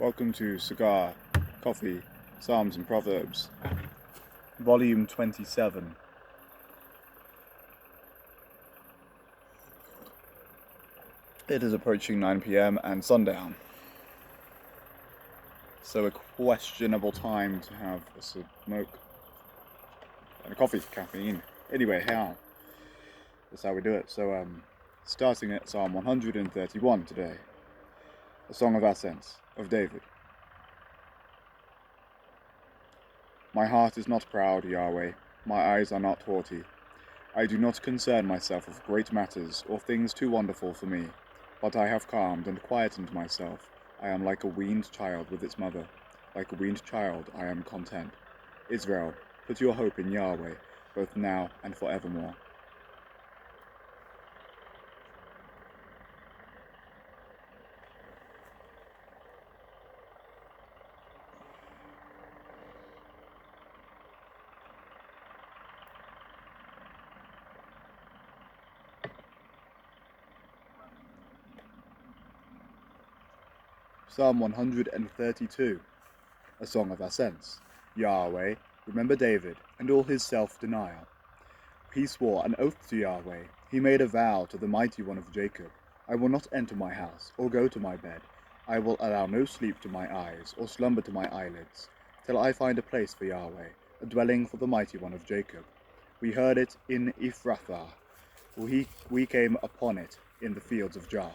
Welcome to Cigar, Coffee, Psalms and Proverbs, Volume 27. It is approaching 9 p.m. and sundown, so a questionable time to have a smoke and a coffee, caffeine. Anyway, that's how we do it. So, starting at Psalm 131 today, a song of ascents of David. My heart is not proud, Yahweh, my eyes are not haughty. I do not concern myself with great matters or things too wonderful for me, but I have calmed and quietened myself. I am like a weaned child with its mother. Like a weaned child I am content. Israel, put your hope in Yahweh, both now and forevermore. Psalm 132, a song of ascents. Yahweh, remember David and all his self-denial. He swore an oath to Yahweh. He made a vow to the mighty one of Jacob. I will not enter my house or go to my bed. I will allow no sleep to my eyes or slumber to my eyelids, till I find a place for Yahweh, a dwelling for the mighty one of Jacob. We heard it in Ephrathah. We came upon it in the fields of Jah.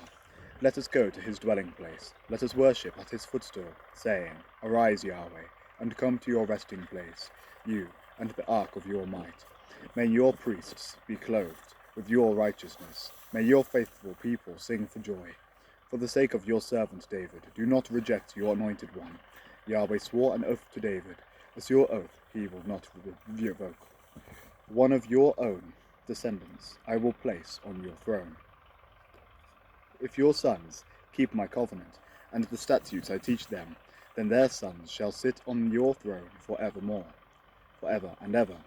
Let us go to his dwelling place. Let us worship at his footstool, saying, Arise, Yahweh, and come to your resting place, you and the ark of your might. May your priests be clothed with your righteousness. May your faithful people sing for joy. For the sake of your servant David, do not reject your anointed one. Yahweh swore an oath to David. As your oath he will not revoke. One of your own descendants I will place on your throne. If your sons keep my covenant, and the statutes I teach them, then their sons shall sit on your throne forevermore, forever and ever.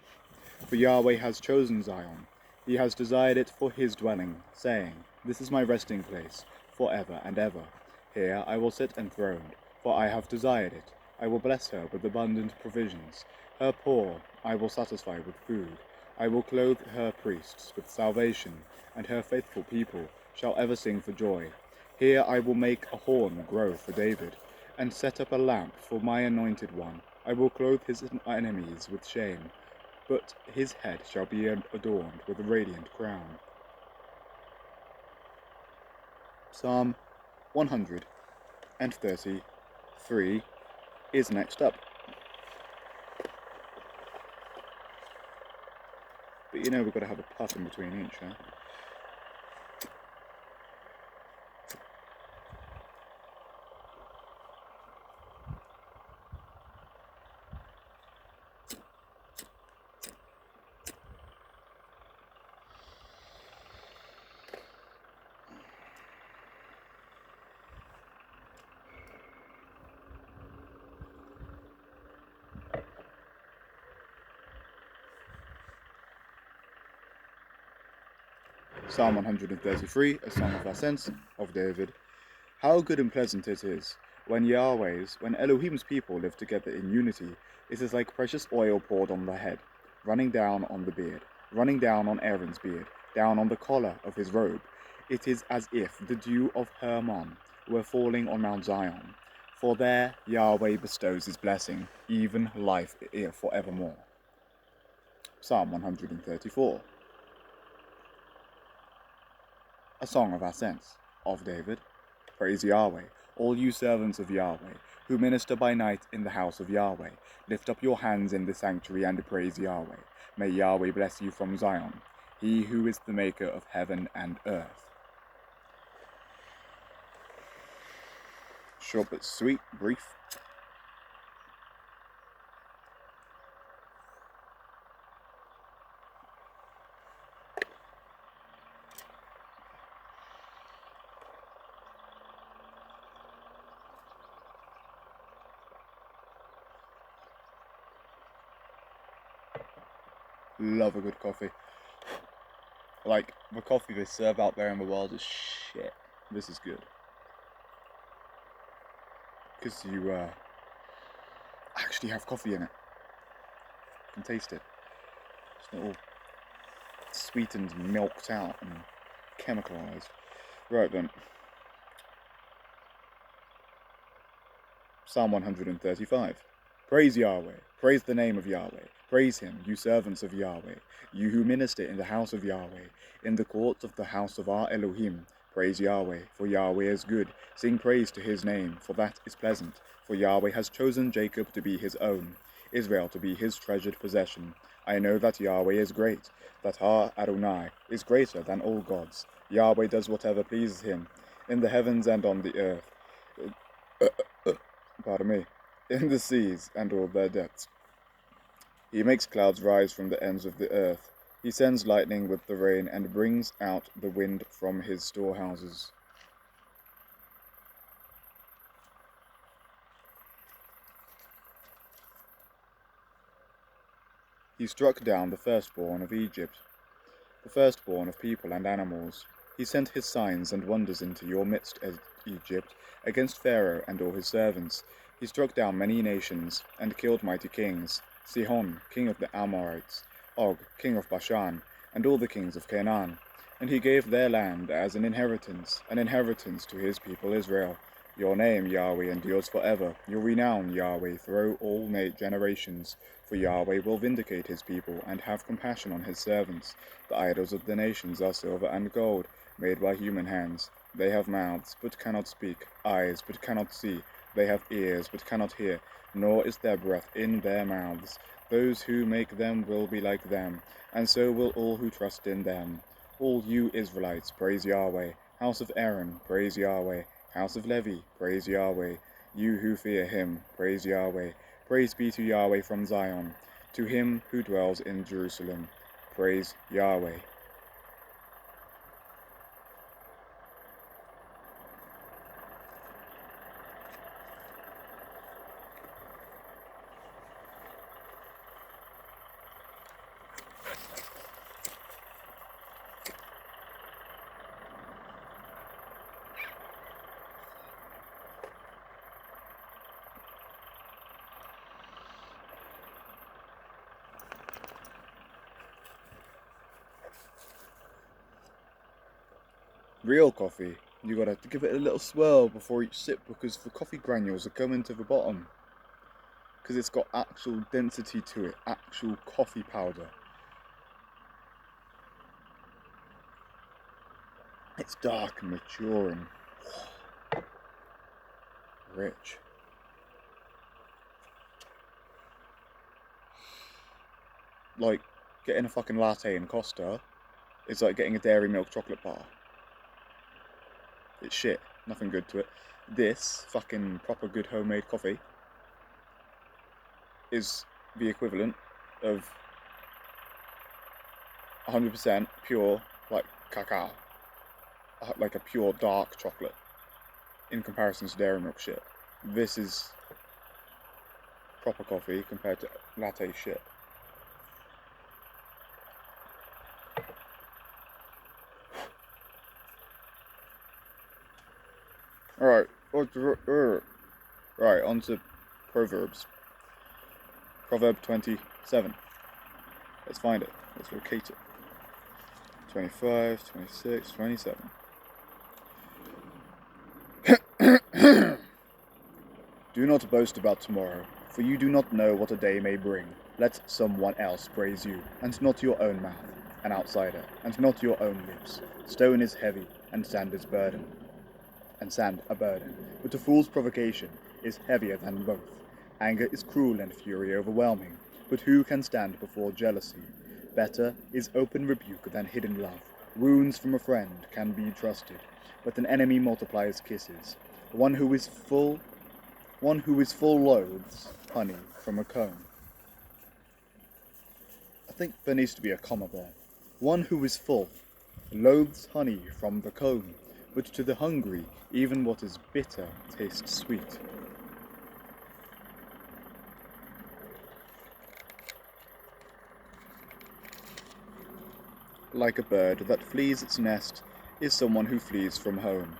For Yahweh has chosen Zion, he has desired it for his dwelling, saying, This is my resting place, forever and ever. Here I will sit enthroned, for I have desired it. I will bless her with abundant provisions. Her poor I will satisfy with food. I will clothe her priests with salvation, and her faithful people shall ever sing for joy. Here I will make a horn grow for David, and set up a lamp for my anointed one. I will clothe his enemies with shame, but his head shall be adorned with a radiant crown. Psalm 133 is next up. But you know we've got to have a puff in between each, huh? Psalm 133, a song of ascents of David. How good and pleasant it is when Elohim's people live together in unity. It is like precious oil poured on the head, running down on the beard, running down on Aaron's beard, down on the collar of his robe. It is as if the dew of Hermon were falling on Mount Zion. For there Yahweh bestows his blessing, even life forevermore. Psalm 134. A song of ascents of David. Praise Yahweh, all you servants of Yahweh, who minister by night in the house of Yahweh. Lift up your hands in the sanctuary and praise Yahweh. May Yahweh bless you from Zion, he who is the maker of heaven and earth. Short but sweet, brief. Love a good coffee. Like, the coffee they serve out there in the world is shit. This is good. because you actually have coffee in it. You can taste it. It's not all sweetened and milked out and chemicalized. Right then. Psalm 135. Praise Yahweh. Praise the name of Yahweh. Praise him, you servants of Yahweh, you who minister in the house of Yahweh, in the courts of the house of our Elohim. Praise Yahweh, for Yahweh is good. Sing praise to his name, for that is pleasant. For Yahweh has chosen Jacob to be his own, Israel to be his treasured possession. I know that Yahweh is great, that our Adonai is greater than all gods. Yahweh does whatever pleases him, in the heavens and on the earth. Pardon me, in the seas and all their depths. He makes clouds rise from the ends of the earth. He sends lightning with the rain and brings out the wind from his storehouses. He struck down the firstborn of Egypt, the firstborn of people and animals. He sent his signs and wonders into your midst, as Egypt, against Pharaoh and all his servants. He struck down many nations, and killed mighty kings, Sihon, king of the Amorites, Og, king of Bashan, and all the kings of Canaan. And he gave their land as an inheritance to his people Israel. Your name, Yahweh, endures forever. Your renown, Yahweh, through all generations. For Yahweh will vindicate his people, and have compassion on his servants. The idols of the nations are silver and gold, made by human hands. They have mouths, but cannot speak, eyes, but cannot see. They have ears, but cannot hear, nor is there breath in their mouths. Those who make them will be like them, and so will all who trust in them. All you Israelites, praise Yahweh. House of Aaron, praise Yahweh. House of Levi, praise Yahweh. You who fear him, praise Yahweh. Praise be to Yahweh from Zion, to him who dwells in Jerusalem. Praise Yahweh. Real coffee, you gotta give it a little swirl before each sip, because the coffee granules are coming to the bottom. Because it's got actual density to it, actual coffee powder. It's dark and mature and rich. Like, getting a fucking latte in Costa is like getting a dairy milk chocolate bar. It's shit, nothing good to it. This fucking proper good homemade coffee is the equivalent of 100% pure, like, cacao. Like a pure dark chocolate in comparison to dairy milk shit. This is proper coffee compared to latte shit. Alright, right, on to Proverbs. Proverb 27. Let's find it. Let's locate it. 25, 26, 27. Do not boast about tomorrow, for you do not know what a day may bring. Let someone else praise you, and not your own mouth, an outsider, and not your own lips. Stone is heavy, and sand a burden. But a fool's provocation is heavier than both. Anger is cruel and fury overwhelming, but who can stand before jealousy? Better is open rebuke than hidden love. Wounds from a friend can be trusted, but an enemy multiplies kisses. One who is full loathes honey from a comb. I think there needs to be a comma there. One who is full loathes honey from the comb, but to the hungry, even what is bitter tastes sweet. Like a bird that flees its nest is someone who flees from home.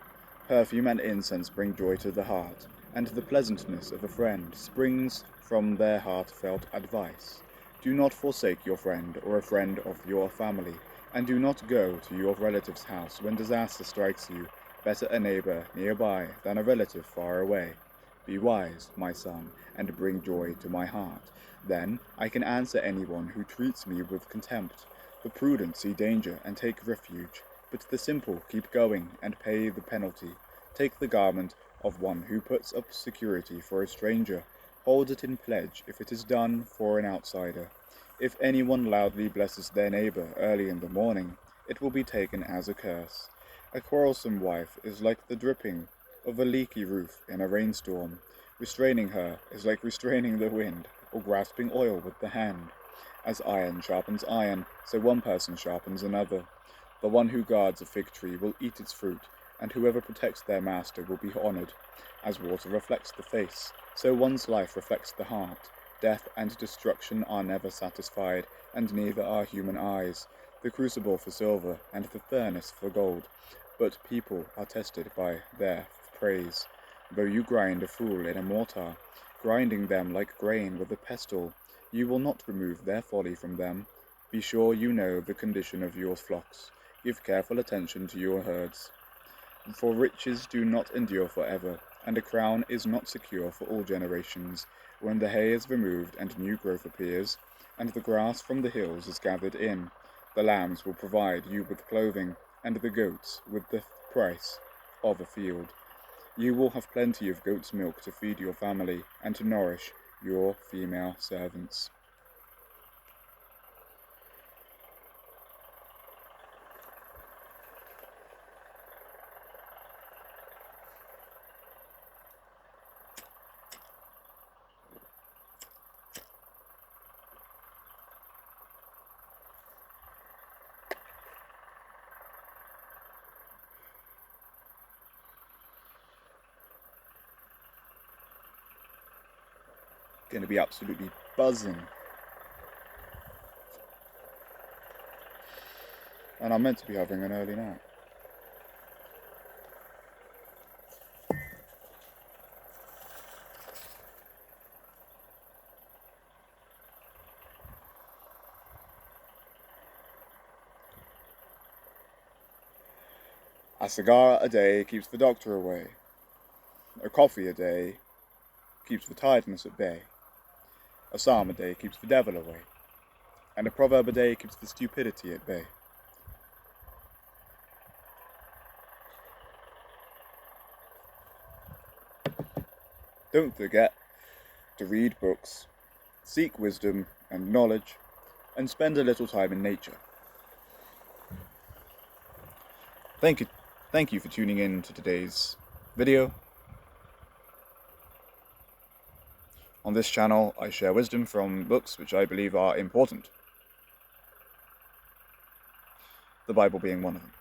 Perfume and incense bring joy to the heart, and the pleasantness of a friend springs from their heartfelt advice. Do not forsake your friend or a friend of your family, and do not go to your relative's house when disaster strikes you. Better a neighbor nearby than a relative far away. Be wise, my son, and bring joy to my heart. Then I can answer anyone who treats me with contempt. The prudent see danger and take refuge, but the simple keep going and pay the penalty. Take the garment of one who puts up security for a stranger. Hold it in pledge if it is done for an outsider. If anyone loudly blesses their neighbor early in the morning, it will be taken as a curse. A quarrelsome wife is like the dripping of a leaky roof in a rainstorm. Restraining her is like restraining the wind or grasping oil with the hand. As iron sharpens iron, so one person sharpens another. The one who guards a fig tree will eat its fruit, and whoever protects their master will be honored. As water reflects the face, so one's life reflects the heart. Death and destruction are never satisfied, and neither are human eyes. The crucible for silver, and the furnace for gold. But people are tested by their praise. Though you grind a fool in a mortar, grinding them like grain with a pestle, you will not remove their folly from them. Be sure you know the condition of your flocks. Give careful attention to your herds. For riches do not endure forever, and a crown is not secure for all generations. When the hay is removed and new growth appears, and the grass from the hills is gathered in, the lambs will provide you with clothing, and the goats with the price of a field. You will have plenty of goat's milk to feed your family, and to nourish your female servants. Going to be absolutely buzzing. And I'm meant to be having an early night. A cigar a day keeps the doctor away. A coffee a day keeps the tiredness at bay. A psalm a day keeps the devil away. And a proverb a day keeps the stupidity at bay. Don't forget to read books, seek wisdom and knowledge, and spend a little time in nature. Thank you for tuning in to today's video. On this channel, I share wisdom from books which I believe are important. The Bible being one of them.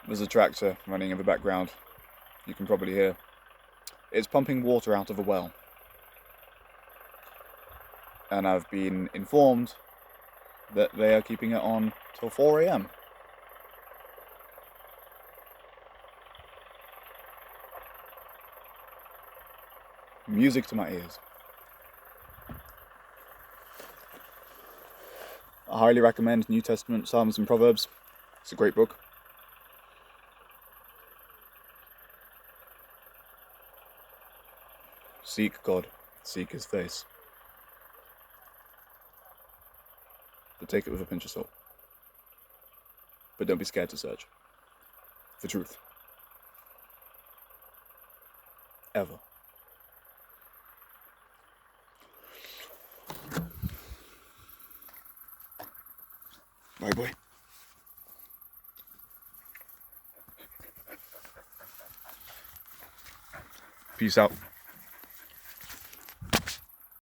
There's a tractor running in the background. You can probably hear. It's pumping water out of a well. And I've been informed that they are keeping it on till 4 AM. Music to my ears. I highly recommend New Testament, Psalms and Proverbs. It's a great book. Seek God, seek His face. But take it with a pinch of salt. But don't be scared to search for truth. Ever. Bye, boy. Peace out.